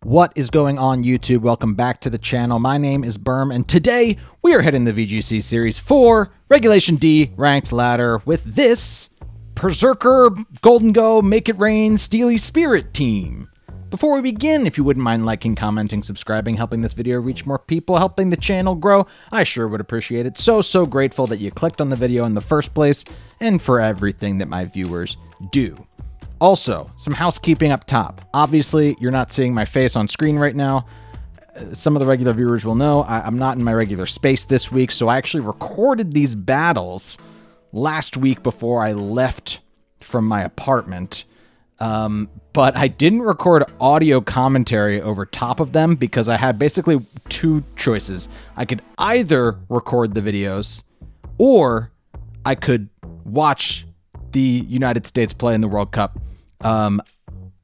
What is going on, YouTube? Welcome back to the channel. My name is Berm, and today we are heading the VGC Series 4 Regulation D Ranked Ladder with this Berserker, Gholdengo, Make It Rain, Steely Spirit team. Before we begin, if you wouldn't mind liking, commenting, subscribing, helping this video reach more people, helping the channel grow, I sure would appreciate it. So grateful that you clicked on the video in the first place, and for everything that my viewers do. Also, some housekeeping up top. Obviously, you're not seeing my face on screen right now. Some of the regular viewers will know I'm not in my regular space this week, so I actually recorded these battles last week before I left from my apartment. But I didn't record audio commentary over top of them because I had basically two choices. I could either record the videos or I could watch the United States play in the World Cup.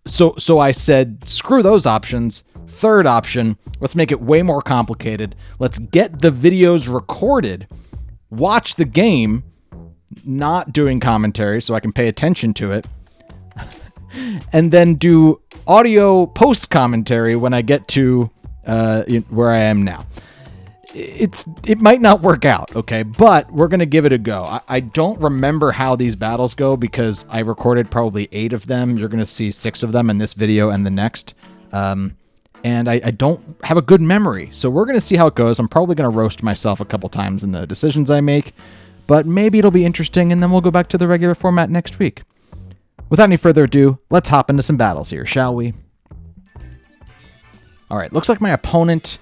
So I said, screw those options. Third option, let's make it way more complicated. Let's get the videos recorded, watch the game, not doing commentary so I can pay attention to it, and then do audio post commentary when I get to where I am now. It might not work out, okay, but we're going to give it a go. I don't remember how these battles go because I recorded probably 8 of them. You're going to see 6 of them in this video and the next. And I don't have a good memory, so we're going to see how it goes. I'm probably going to roast myself a couple times in the decisions I make, but maybe it'll be interesting, and then we'll go back to the regular format next week. Without any further ado, let's hop into some battles here, shall we? All right, looks like my opponent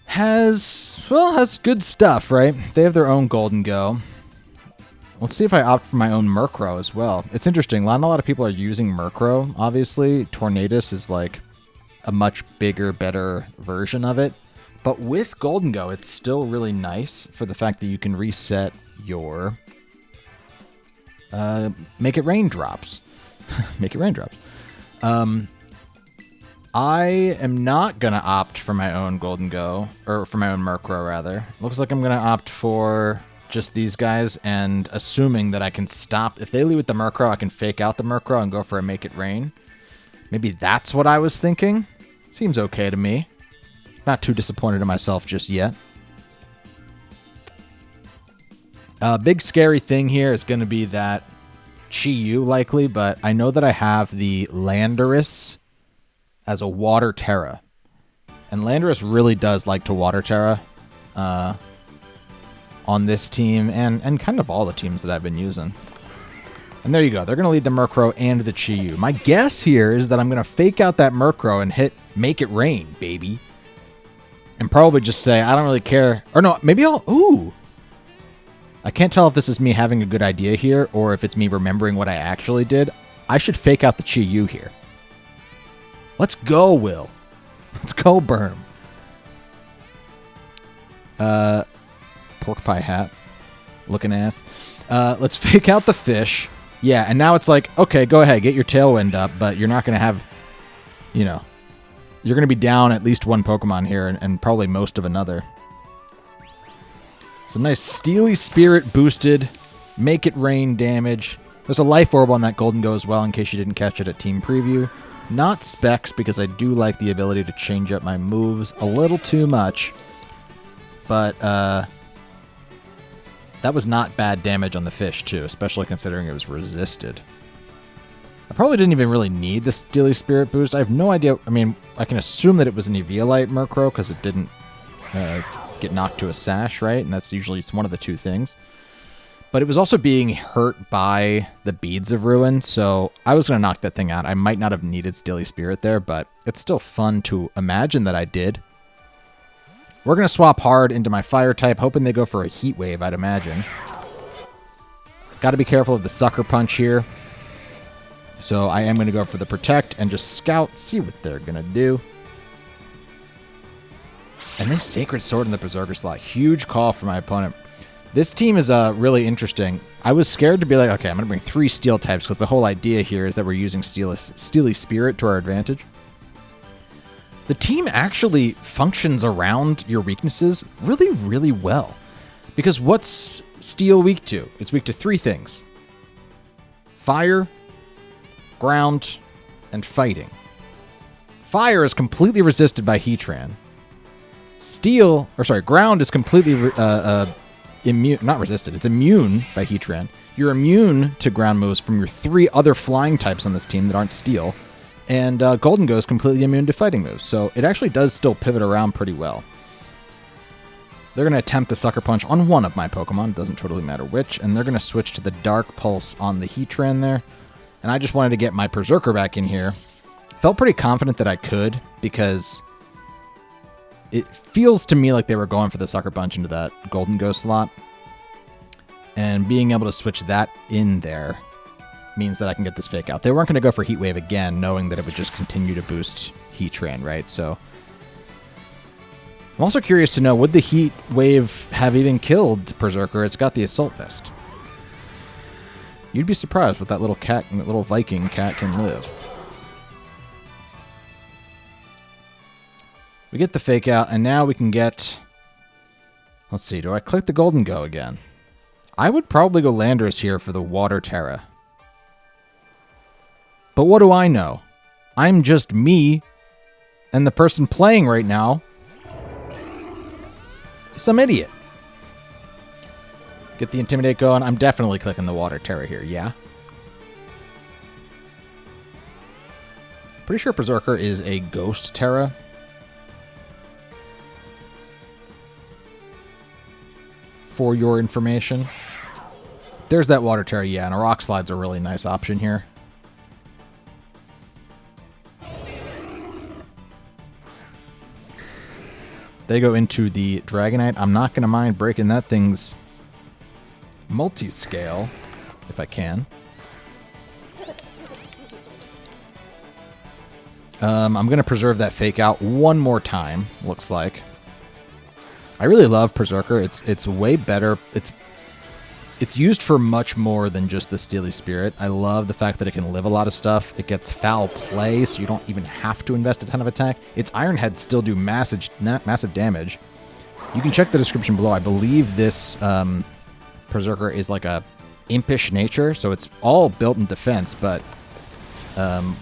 has good stuff, right? They have their own Gholdengo. Let's see if I opt for my own Murkrow as well. It's interesting. Not a lot of people are using Murkrow, obviously. Tornadus is like a much bigger, better version of it. But with Gholdengo, it's still really nice for the fact that you can reset your Make It Rain drops. Make It Rain drops. I am not going to opt for my own Gholdengo, or for my own Murkrow, rather. Looks like I'm going to opt for just these guys, and assuming that I can stop. If they leave with the Murkrow, I can fake out the Murkrow and go for a Make It Rain. Maybe that's what I was thinking. Seems okay to me. Not too disappointed in myself just yet. Big scary thing here is going to be that Chi-Yu, likely, but I know that I have the Landorus as a water Tera. And Landorus really does like to water Tera on this team and kind of all the teams that I've been using. And there you go. They're going to lead the Murkrow and the Chi-Yu. My guess here is that I'm going to fake out that Murkrow and hit Make It Rain, baby. And probably just say, I don't really care. Or no, maybe I'll... Ooh! I can't tell if this is me having a good idea here or if it's me remembering what I actually did. I should fake out the Chi-Yu here. Let's go, Will. Let's go, Berm. Pork pie hat. Looking ass. Let's fake out the fish. Yeah, and now it's like, okay, go ahead, get your tailwind up, but you're not going to have, you know, you're going to be down at least one Pokemon here and probably most of another. Some nice Steely Spirit boosted, Make It Rain damage. There's a Life Orb on that Gholdengo as well, in case you didn't catch it at Team Preview. Not specs, because I do like the ability to change up my moves a little too much. But, that was not bad damage on the fish, too, especially considering it was resisted. I probably didn't even really need the Steely Spirit boost. I have no idea. I mean, I can assume that it was an Eviolite Murkrow, because it didn't get knocked to a sash, right? And that's usually it's one of the two things. But it was also being hurt by the Beads of Ruin, so I was going to knock that thing out. I might not have needed Steely Spirit there, but it's still fun to imagine that I did. We're going to swap hard into my Fire type, hoping they go for a Heat Wave, I'd imagine. Got to be careful of the Sucker Punch here. So I am going to go for the Protect and just scout, see what they're going to do. And they Sacred Sword in the Berserker slot. Huge call for my opponent. This team is really interesting. I was scared to be like, okay, I'm going to bring 3 Steel types because the whole idea here is that we're using Steely Spirit to our advantage. The team actually functions around your weaknesses really, really well. Because what's Steel weak to? It's weak to 3 things. Fire, ground, and fighting. Fire is completely resisted by Heatran. Ground is completely immune. Not resisted. It's immune by Heatran. You're immune to ground moves from your 3 other flying types on this team that aren't steel. And Gholdengo is completely immune to fighting moves. So it actually does still pivot around pretty well. They're going to attempt the Sucker Punch on one of my Pokemon. It doesn't totally matter which. And they're going to switch to the Dark Pulse on the Heatran there. And I just wanted to get my Berserker back in here. Felt pretty confident that I could, because it feels to me like they were going for the Sucker Punch into that Gholdengo slot. And being able to switch that in there means that I can get this Fake Out. They weren't going to go for Heat Wave again, knowing that it would just continue to boost Heatran, right? So I'm also curious to know, would the Heat Wave have even killed Berserker? It's got the Assault Vest. You'd be surprised what that little cat, that little Viking cat can live. We get the Fake Out, and now we can get... Let's see, do I click the Gholdengo again? I would probably go Landorus here for the Water Tera. But what do I know? I'm just me, and the person playing right now is some idiot. Get the Intimidate going. I'm definitely clicking the Water Tera here, yeah? Pretty sure Berserker is a Ghost Tera. For your information. There's that Water Tera, yeah, and a Rock Slide's a really nice option here. They go into the Dragonite. I'm not going to mind breaking that thing's multi-scale, if I can. I'm going to preserve that Fake Out one more time, looks like. I really love Berserker. It's way better. It's used for much more than just the Steely Spirit. I love the fact that it can live a lot of stuff. It gets foul play, so you don't even have to invest a ton of attack. Its Iron Heads still do massive damage. You can check the description below. I believe this Berserker is like a impish nature, so it's all built in defense, but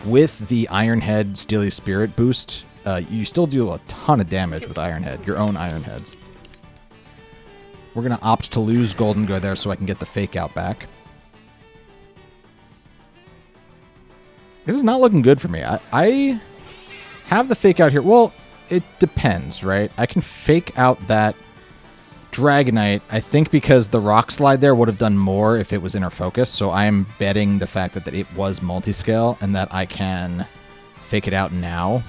with the Iron Head Steely Spirit boost, you still do a ton of damage with Iron Head, your own Iron Heads. We're going to opt to lose Gholdengo there so I can get the Fake Out back. This is not looking good for me. I have the Fake Out here. Well, it depends, right? I can Fake Out that Dragonite, I think, because the Rock Slide there would have done more if it was Inner Focus, so I am betting the fact that it was multi-scale and that I can Fake it out now.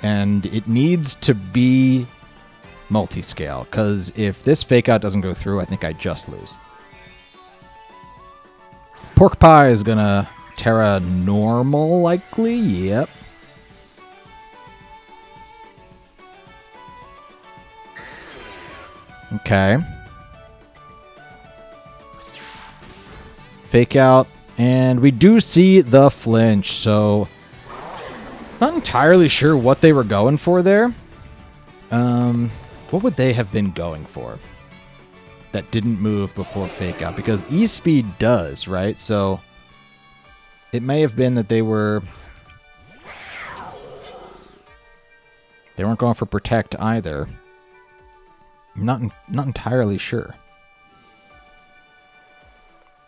And it needs to be multi-scale, because if this Fake Out doesn't go through, I think I just lose. Pork Pie is going to Tera normal, likely. Yep. Okay. Fake Out, and we do see the flinch, so not entirely sure what they were going for there. What would they have been going for that didn't move before Fake Out? Because E-Speed does, right? So it may have been that they weren't going for Protect either. Not entirely sure.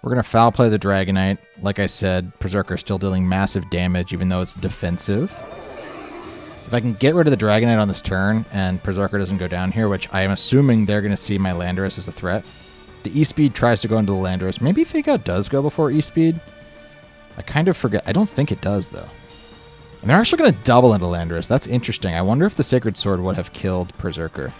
We're going to Foul Play the Dragonite. Like I said, Berserker still dealing massive damage even though it's defensive. If I can get rid of the Dragonite on this turn and Berserker doesn't go down here, which I am assuming they're going to see my Landorus as a threat. The E-Speed tries to go into the Landorus. Maybe Fake Out does go before E-Speed. I kind of forget. I don't think it does, though. And they're actually going to double into Landorus. That's interesting. I wonder if the Sacred Sword would have killed Berserker.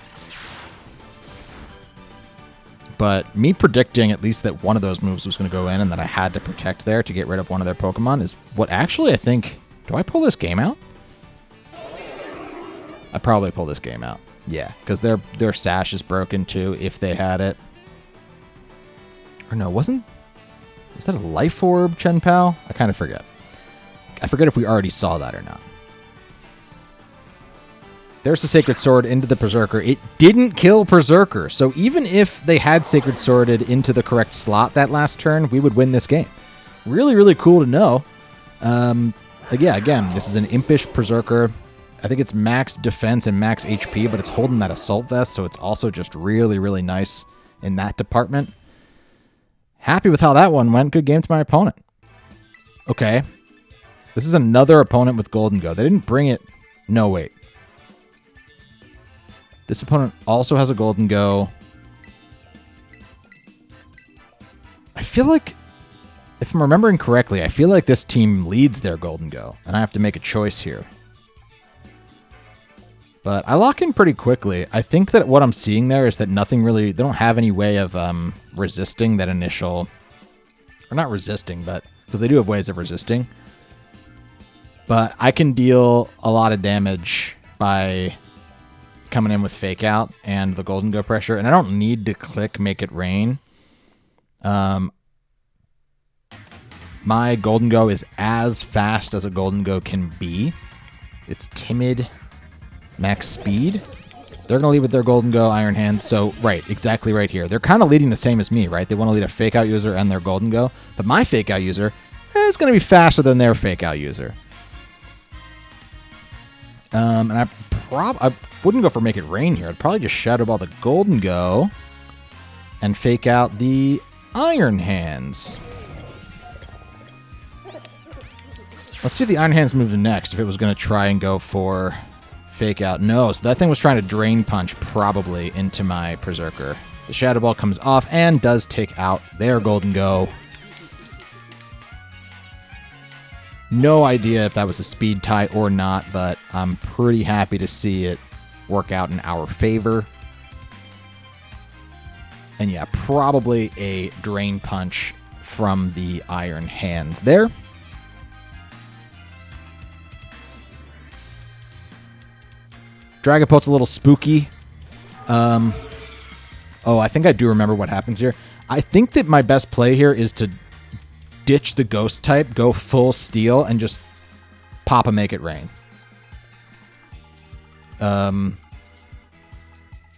But me predicting at least that one of those moves was going to go in and that I had to protect there to get rid of one of their Pokemon is what actually I think... Do I pull this game out? I probably pull this game out. Yeah, because their Sash is broken too, if they had it. Or no, was that a Life Orb, Chen Pao? I kind of forget. I forget if we already saw that or not. There's the Sacred Sword into the Berserker. It didn't kill Berserker, so even if they had Sacred Sworded into the correct slot that last turn, we would win this game. Really, really cool to know. Yeah, again, this is an impish Berserker. I think it's max defense and max HP, but it's holding that assault vest, so it's also just really, really nice in that department. Happy with how that one went. Good game to my opponent. Okay. This is another opponent with Gholdengo. They didn't bring it... No, wait. This opponent also has a Gholdengo. I feel like, if I'm remembering correctly, I feel like this team leads their Gholdengo, and I have to make a choice here. But I lock in pretty quickly. I think that what I'm seeing there is that nothing really... They don't have any way of resisting that initial... Or not resisting, but... Because they do have ways of resisting. But I can deal a lot of damage by coming in with Fake Out and the Gholdengo pressure. And I don't need to click Make It Rain. My Gholdengo is as fast as a Gholdengo can be. It's timid... Max speed. They're going to lead with their Gholdengo, Iron Hands. So, right, exactly right here. They're kind of leading the same as me, right? They want to lead a Fake Out user and their Gholdengo. But my Fake Out user is going to be faster than their Fake Out user. And I wouldn't go for Make It Rain here. I'd probably just Shadow Ball the Gholdengo and Fake Out the Iron Hands. Let's see if the Iron Hands moved next, if it was going to try and go for... Fake Out. No, so that thing was trying to Drain Punch probably into my Berserker. The Shadow Ball comes off and does take out their Gholdengo. No idea if that was a speed tie or not, but I'm pretty happy to see it work out in our favor. And yeah, probably a Drain Punch from the Iron Hands there. Dragapult's a little spooky. Oh, I think I do remember what happens here. I think that my best play here is to ditch the Ghost type, go full Steel, and just pop a Make It Rain. What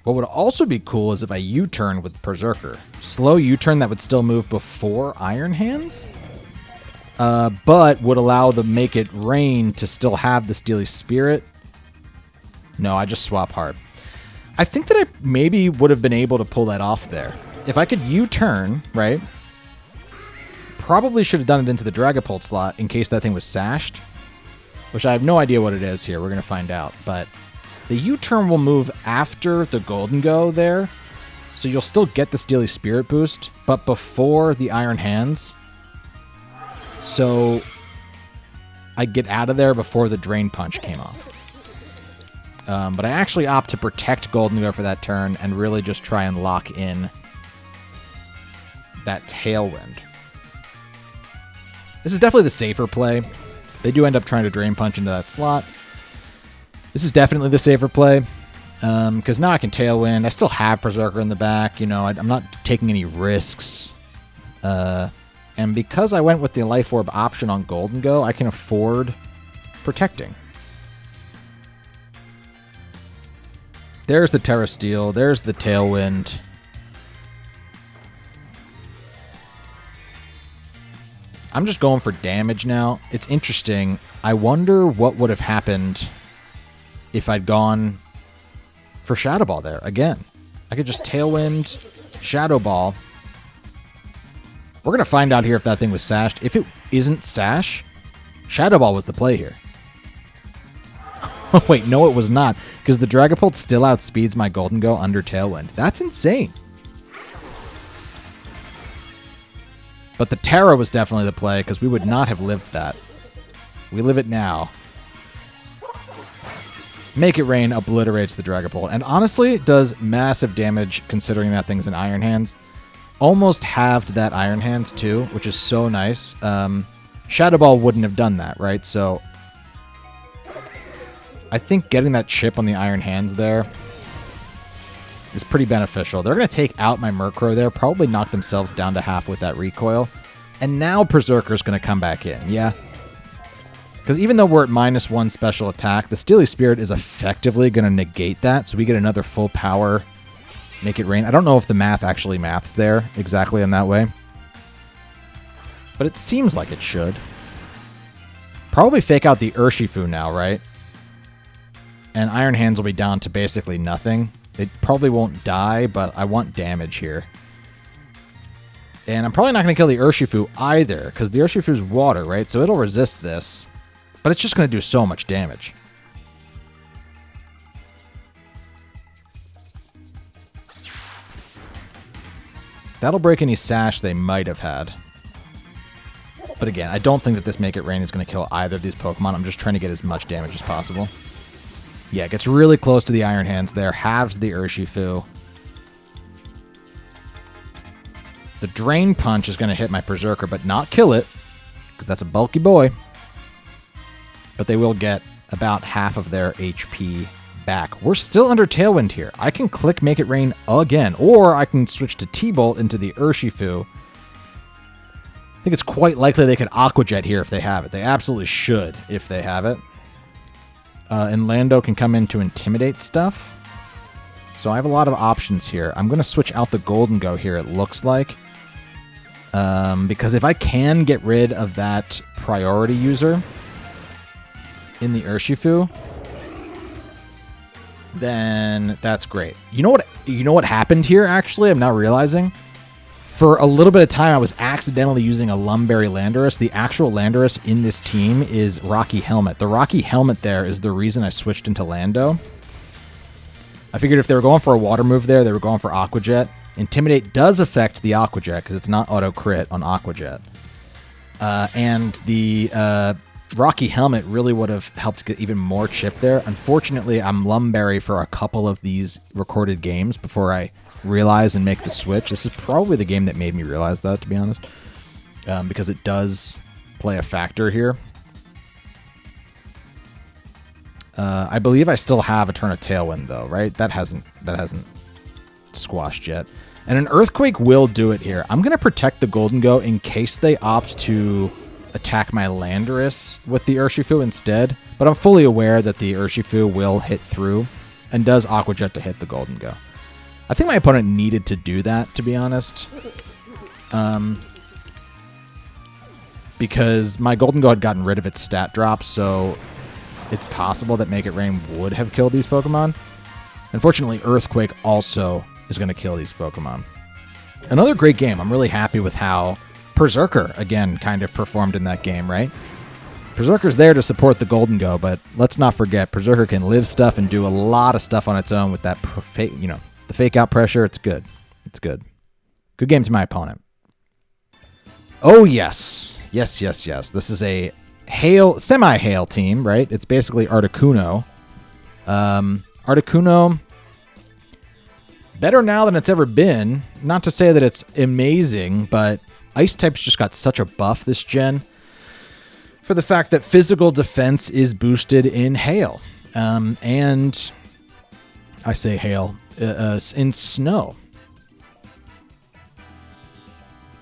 would also be cool is if I U-turn with Berserker. Slow U-turn that would still move before Iron Hands, but would allow the Make It Rain to still have the Steely Spirit. No, I just swap hard. I think that I maybe would have been able to pull that off there. If I could U-turn, right? Probably should have done it into the Dragapult slot in case that thing was sashed. Which I have no idea what it is here. We're going to find out. But the U-turn will move after the Gholdengo there. So you'll still get the Steely Spirit boost, but before the Iron Hands. So I get out of there before the Drain Punch came off. But I actually opt to protect Gholdengo for that turn and really just try and lock in that Tailwind. This is definitely the safer play. They do end up trying to Drain Punch into that slot. This is definitely the safer play. Because now I can Tailwind. I still have Berserker in the back. You know, I'm not taking any risks. And because I went with the Life Orb option on Gholdengo, I can afford protecting. There's the Tera Steel. There's the Tailwind. I'm just going for damage now. It's interesting. I wonder what would have happened if I'd gone for Shadow Ball there. Again, I could just Tailwind, Shadow Ball. We're going to find out here if that thing was sashed. If it isn't sash, Shadow Ball was the play here. Oh, wait, no, it was not. Because the Dragapult still outspeeds my Gholdengo under Tailwind. That's insane. But the Tera was definitely the play, because we would not have lived that. We live it now. Make It Rain obliterates the Dragapult. And honestly, it does massive damage, considering that thing's in Iron Hands. Almost halved that Iron Hands, too, which is so nice. Shadow Ball wouldn't have done that, right? So I think getting that chip on the Iron Hands there is pretty beneficial. They're going to take out my Murkrow there, probably knock themselves down to half with that recoil. And now Berserker's going to come back in, yeah? Because even though we're at -1 special attack, the Steely Spirit is effectively going to negate that, so we get another full power Make It Rain. I don't know if the math actually maths there exactly in that way. But it seems like it should. Probably Fake Out the Urshifu now, right? And Iron Hands will be down to basically nothing. It probably won't die, but I want damage here. And I'm probably not going to kill the Urshifu either, because the Urshifu is water, right? So it'll resist this, but it's just going to do so much damage. That'll break any sash they might have had. But again, I don't think that this Make It Rain is going to kill either of these Pokemon. I'm just trying to get as much damage as possible. Yeah, it gets really close to the Iron Hands there. Halves the Urshifu. The Drain Punch is going to hit my Berserker, but not kill it, because that's a bulky boy. But they will get about half of their HP back. We're still under Tailwind here. I can click Make It Rain again, or I can switch to T-Bolt into the Urshifu. I think it's quite likely they could Aqua Jet here if they have it. They absolutely should if they have it. And Lando can come in to Intimidate stuff. So I have a lot of options here. I'm going to switch out the Gholdengo here, it looks like. Because if I can get rid of that priority user in the Urshifu, then that's great. You know what happened here, actually? I'm now realizing. For a little bit of time, I was accidentally using a Lumberry Landorus. The actual Landorus in this team is Rocky Helmet. The Rocky Helmet there is the reason I switched into Lando. I figured if they were going for a water move there, they were going for Aqua Jet. Intimidate does affect the Aqua Jet because it's not auto crit on Aqua Jet. And the Rocky Helmet really would have helped get even more chip there. Unfortunately, I'm Lumberry for a couple of these recorded games before I realize and make the switch. This is probably the game that made me realize that, to be honest, because it does play a factor here. I believe I still have a turn of Tailwind though, right? That hasn't squashed yet. And an Earthquake will do it here. I'm gonna protect the Gholdengo in case they opt to attack my Landorus with the Urshifu instead, but I'm fully aware that the Urshifu will hit through and does Aqua Jet to hit the Gholdengo. I think my opponent needed to do that, to be honest. Because my Gholdengo had gotten rid of its stat drop, so it's possible that Make It Rain would have killed these Pokemon. Unfortunately, Earthquake also is going to kill these Pokemon. Another great game. I'm really happy with how Berserker, again, kind of performed in that game, right? Berserker's there to support the Gholdengo, but let's not forget, Berserker can live stuff and do a lot of stuff on its own with that, the fake out pressure. It's good. It's good. Good game to my opponent. Oh, yes. Yes. This is a semi-hail team, right? It's basically Articuno. Articuno, better now than it's ever been. Not to say that it's amazing, but Ice types just got such a buff this gen for the fact that physical defense is boosted in hail. And I say hail, in snow.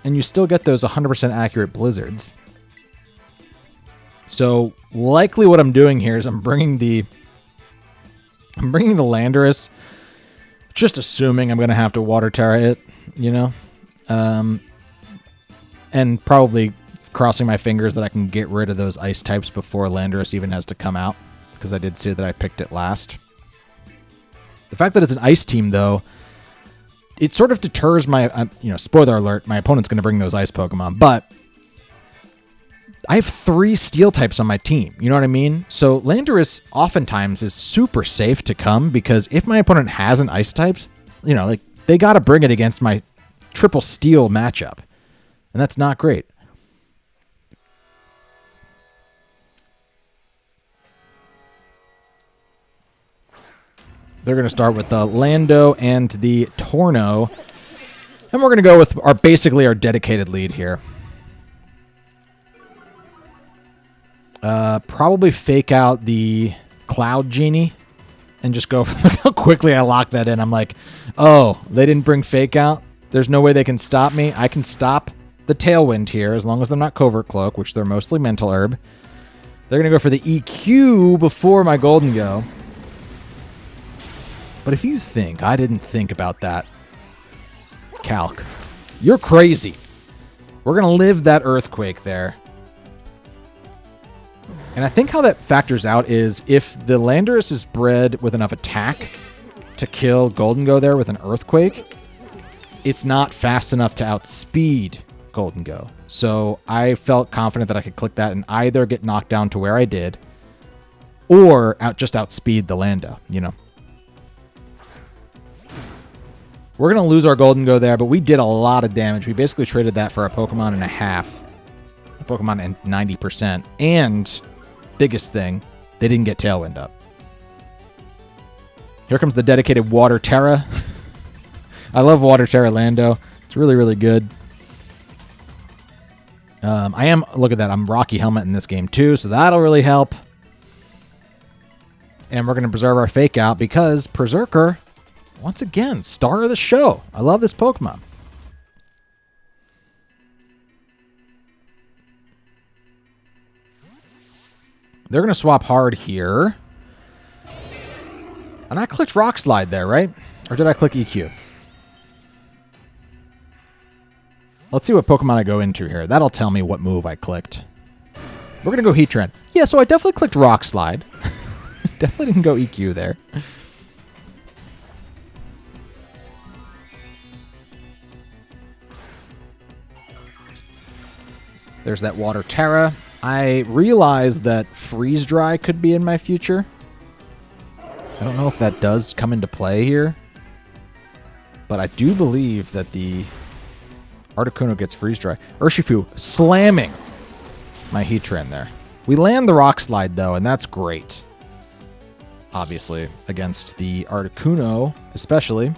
And you still get those 100% accurate blizzards. So likely what I'm doing here is I'm bringing the Landorus, just assuming I'm going to have to Water Tera it, and probably crossing my fingers that I can get rid of those ice types before Landorus even has to come out, because I did see that I picked it last. The fact that it's an ice team, though, it sort of deters my, spoiler alert, my opponent's going to bring those ice Pokemon, but I have 3 steel types on my team. You know what I mean? So Landorus oftentimes is super safe to come, because if my opponent has an ice types, they got to bring it against my triple steel matchup. And that's not great. They're going to start with the Lando and the Torno. And we're going to go with basically our dedicated lead here. Probably fake out the Cloud Genie and just go for how quickly I lock that in. I'm like, oh, they didn't bring fake out? There's no way they can stop me. I can stop the Tailwind here as long as they're not Covert Cloak, which they're mostly Mental Herb. They're going to go for the EQ before my Gholdengo. But if you think I didn't think about that, Calc, you're crazy. We're going to live that Earthquake there. And I think how that factors out is if the Landorus is bred with enough attack to kill Gholdengo there with an Earthquake, it's not fast enough to outspeed Gholdengo. So I felt confident that I could click that and either get knocked down to where I did or just outspeed the Lando, you know. We're going to lose our Gholdengo there, but we did a lot of damage. We basically traded that for a Pokemon and a half. A Pokemon and 90%. And, biggest thing, they didn't get Tailwind up. Here comes the dedicated Water Tera. I love Water Tera Lando. It's really, really good. Look at that, I'm Rocky Helmet in this game too, so that'll really help. And we're going to preserve our Fake Out because Berserker, once again, star of the show. I love this Pokemon. They're going to swap hard here. And I clicked Rock Slide there, right? Or did I click EQ? Let's see what Pokemon I go into here. That'll tell me what move I clicked. We're going to go Heatran. Yeah, so I definitely clicked Rock Slide. Definitely didn't go EQ there. There's that Water Tera. I realized that Freeze Dry could be in my future. I don't know if that does come into play here. But I do believe that the Articuno gets Freeze Dry. Urshifu slamming my Heatran there. We land the Rock Slide, though, and that's great. Obviously, against the Articuno, especially.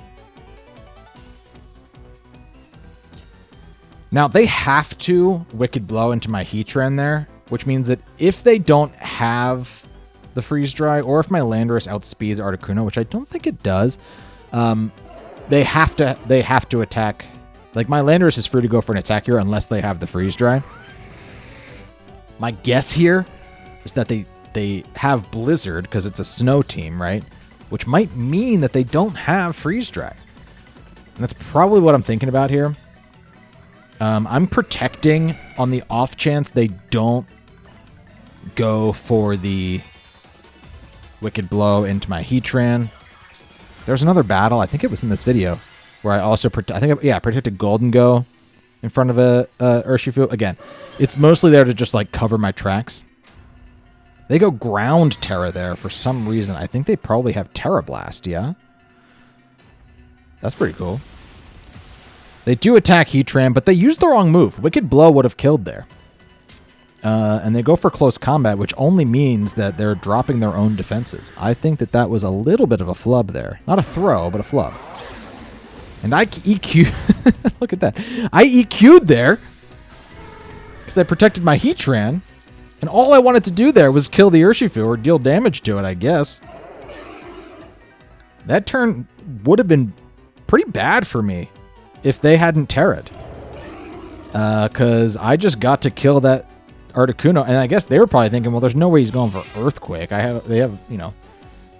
Now, they have to Wicked Blow into my Heatran there, which means that if they don't have the Freeze Dry, or if my Landorus outspeeds Articuno, which I don't think it does, they have to attack. Like, my Landorus is free to go for an attack here unless they have the Freeze Dry. My guess here is that they have Blizzard because it's a snow team, right? Which might mean that they don't have Freeze Dry. And that's probably what I'm thinking about here. I'm protecting on the off chance they don't go for the Wicked Blow into my Heatran. There's another battle, I think it was in this video, where I also protected Gholdengo in front of a Urshifu. Again, it's mostly there to just like cover my tracks. They go Ground Tera there for some reason. I think they probably have Tera Blast, yeah? That's pretty cool. They do attack Heatran, but they used the wrong move. Wicked Blow would have killed there. And they go for Close Combat, which only means that they're dropping their own defenses. I think that that was a little bit of a flub there. Not a throw, but a flub. And I EQ... Look at that. I EQ'd there because I protected my Heatran. And all I wanted to do there was kill the Urshifu or deal damage to it, I guess. That turn would have been pretty bad for me if they hadn't Terra'd. Because I just got to kill that Articuno. And I guess they were probably thinking, well, there's no way he's going for Earthquake. They have, you know,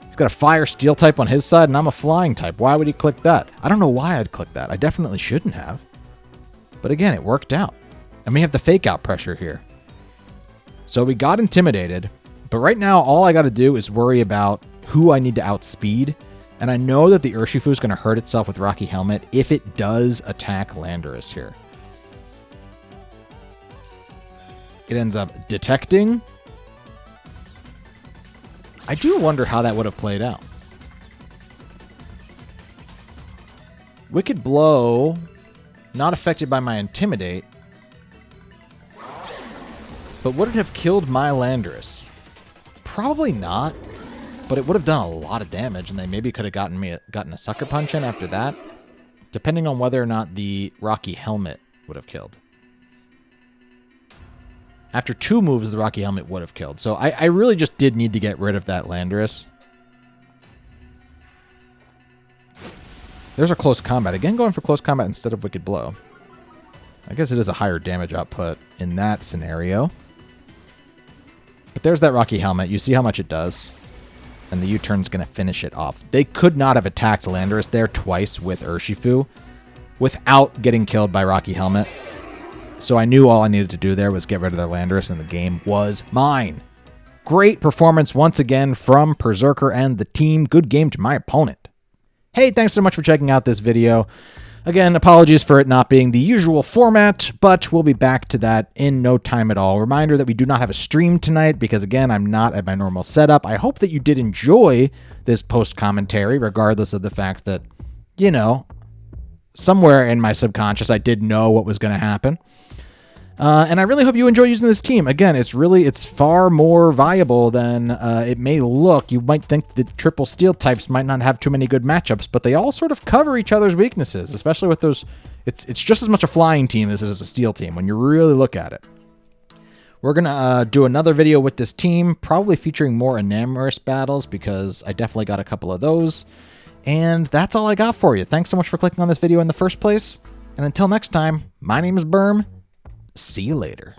he's got a Fire Steel type on his side, and I'm a Flying type. Why would he click that? I don't know why I'd click that. I definitely shouldn't have. But again, it worked out. And we have the Fake Out pressure here. So we got intimidated, but right now all I got to do is worry about who I need to outspeed, and I know that the Urshifu is going to hurt itself with Rocky Helmet if it does attack Landorus here. It ends up detecting. I do wonder how that would have played out. Wicked Blow, not affected by my Intimidate. But would it have killed my Landorus? Probably not, but it would have done a lot of damage, and they maybe could have gotten a Sucker Punch in after that, depending on whether or not the Rocky Helmet would have killed. After 2 moves, the Rocky Helmet would have killed. So I really just did need to get rid of that Landorus. There's a Close Combat. Again, going for Close Combat instead of Wicked Blow. I guess it is a higher damage output in that scenario. But there's that Rocky Helmet. You see how much it does. And the U-turn's going to finish it off. They could not have attacked Landorus there twice with Urshifu without getting killed by Rocky Helmet. So I knew all I needed to do there was get rid of their Landorus, and the game was mine. Great performance once again from Berserker and the team. Good game to my opponent. Hey, thanks so much for checking out this video. Again, apologies for it not being the usual format, but we'll be back to that in no time at all. Reminder that we do not have a stream tonight because, again, I'm not at my normal setup. I hope that you did enjoy this post-commentary, regardless of the fact that, you know, somewhere in my subconscious I did know what was going to happen. And I really hope you enjoy using this team. Again, it's far more viable than it may look. You might think that triple steel types might not have too many good matchups, but they all sort of cover each other's weaknesses, especially with those. It's just as much a flying team as it is a steel team when you really look at it. We're going to do another video with this team, probably featuring more Enamorous battles because I definitely got a couple of those. And that's all I got for you. Thanks so much for clicking on this video in the first place. And until next time, my name is Berm. See you later.